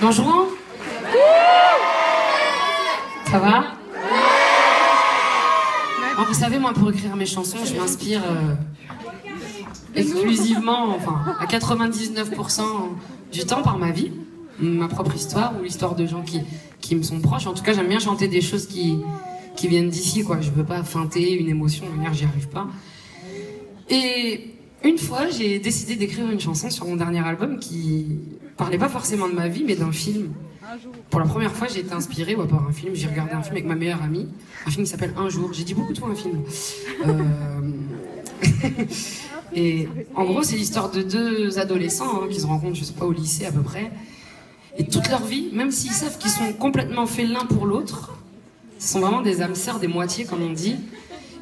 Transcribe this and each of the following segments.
Bonjour. Ça va? Alors, vous savez, moi, pour écrire mes chansons, je m'inspire exclusivement, enfin, à 99% du temps par ma vie, ma propre histoire ou l'histoire de gens qui me sont proches. En tout cas, j'aime bien chanter des choses qui viennent d'ici, quoi. Je veux pas feinter une émotion, de manière, j'y arrive pas. Et une fois, j'ai décidé d'écrire une chanson sur mon dernier album qui parlait pas forcément de ma vie, mais d'un film. Pour la première fois, j'ai été inspirée par un film. J'ai regardé un film avec ma meilleure amie, un film qui s'appelle Un jour. J'ai dit beaucoup de fois un film. Et en gros, c'est l'histoire de deux adolescents qui se rencontrent, je sais pas, au lycée à peu près. Et toute leur vie, même s'ils savent qu'ils sont complètement faits l'un pour l'autre, ce sont vraiment des âmes sœurs, des moitiés, comme on dit.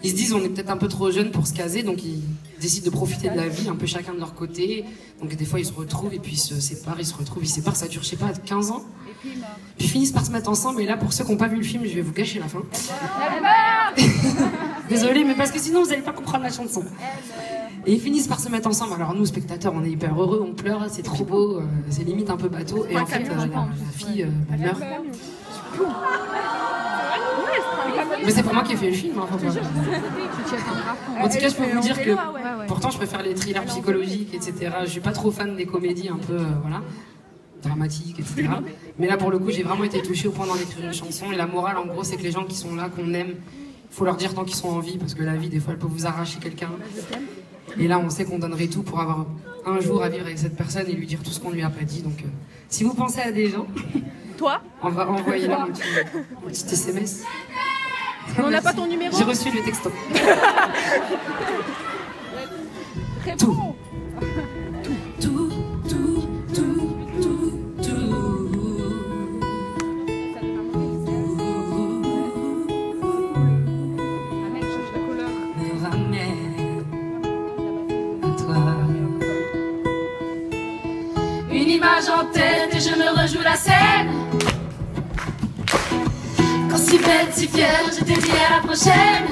Ils se disent on est peut-être un peu trop jeunes pour se caser, donc ils décident de profiter de la vie, un peu chacun de leur côté. Donc des fois ils se retrouvent et puis ils se séparent, ils se retrouvent, ils se séparent, ça dure je sais pas 15 ans. Puis ils finissent par se mettre ensemble et là pour ceux qui n'ont pas vu le film, je vais vous gâcher la fin. Désolée, mais parce que sinon vous n'allez pas comprendre la chanson. Et ils finissent par se mettre ensemble. Alors nous spectateurs on est hyper heureux, on pleure, c'est trop beau, c'est limite un peu bateau. Et en fait la fille meurt. Mais c'est pas moi qui ai fait le film, hein, en tout cas, je peux vous dire que pourtant je préfère les thrillers psychologiques, etc. Je suis pas trop fan des comédies un peu, voilà, dramatiques, etc. Mais là, pour le coup, j'ai vraiment été touchée au point d'en écrire une chanson. Et la morale, en gros, c'est que les gens qui sont là, qu'on aime, il faut leur dire tant qu'ils sont en vie, parce que la vie, des fois, elle peut vous arracher quelqu'un. Et là, on sait qu'on donnerait tout pour avoir un jour à vivre avec cette personne et lui dire tout ce qu'on lui a pas dit. Donc, si vous pensez à des gens, toi, on va envoyer là un petit SMS. On n'a pas ton numéro. J'ai reçu le texto. Tout. Me ramène à toi. Une image en tête et je me rejoue la scène. Quand si belle, si fière, je t'ai dit à la prochaine.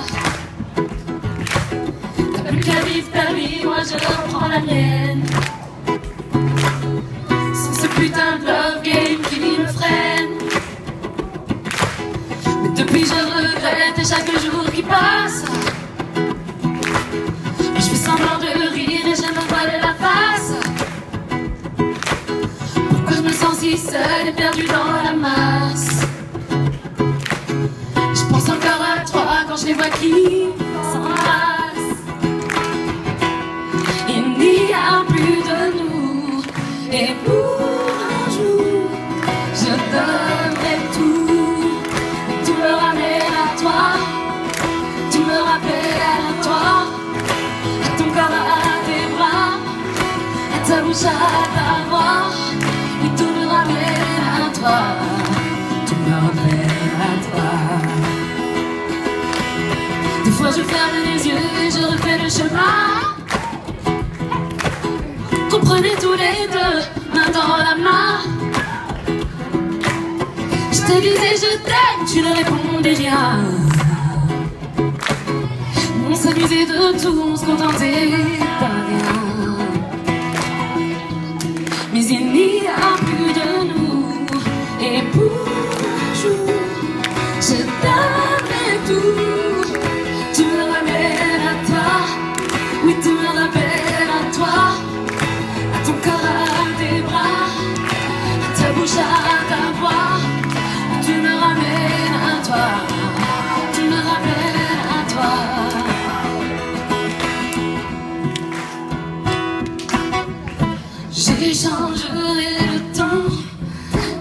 T'as plus qu'à vivre ta vie, moi je reprends la mienne. Sans ce putain de love game qui me freine. Mais depuis je regrette chaque jour qui passe. Je fais semblant de rire et je me voile la face. Pourquoi je me sens si seule et perdue dans la masse? Encore à toi quand je les vois qui s'enlacent. Il n'y a plus de nous. Et pour un jour je donnerai tout. Tout me ramène à toi. Tout me rappelle à toi. À ton corps, à tes bras, à ta bouche, à ta voix. Et tout me ramène à toi. Tout me ramène à toi. Des fois je ferme les yeux et je refais le chemin. Comprenez tous les deux, main dans la main. Je te disais je t'aime, tu ne répondais rien. On s'amusait de tout, on se contentait par rien. Mais il n'y a plus de nous. Et pour un jour, je donnerai tout. Tu me ramènes à toi, oui tu me rappelles à toi, à ton corps, à tes bras, à ta bouche, à ta voix. Tu me ramènes à toi, tu me ramènes à toi. J'échangerai le temps,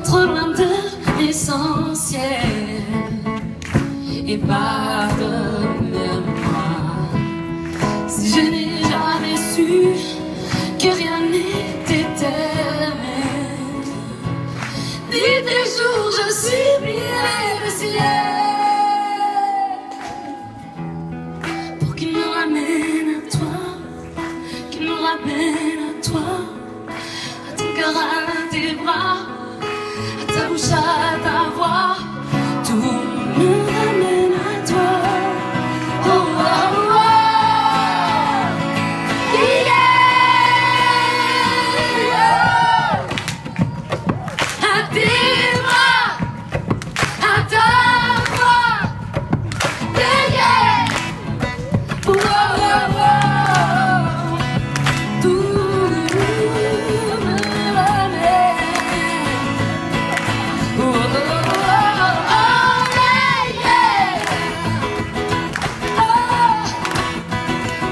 trop loin de l'essentiel. Et pardonne-moi si je n'ai jamais su que rien n'est éternel. Ni des jours je supplierai le ciel pour qu'il me ramène à toi, qu'il me ramène à toi, à ton cœur, à tes bras, à ta bouche, à ta voix. Tout me ramène à toi. Oh, oh, oh. Yeah.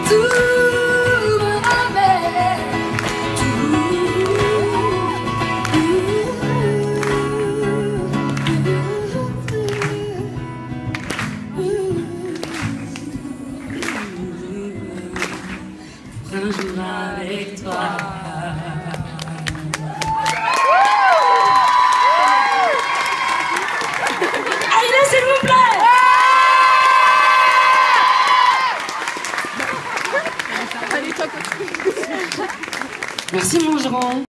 tout me ramène. Pour un jour avec toi. Allez, s'il vous plaît. Merci, Mangeron.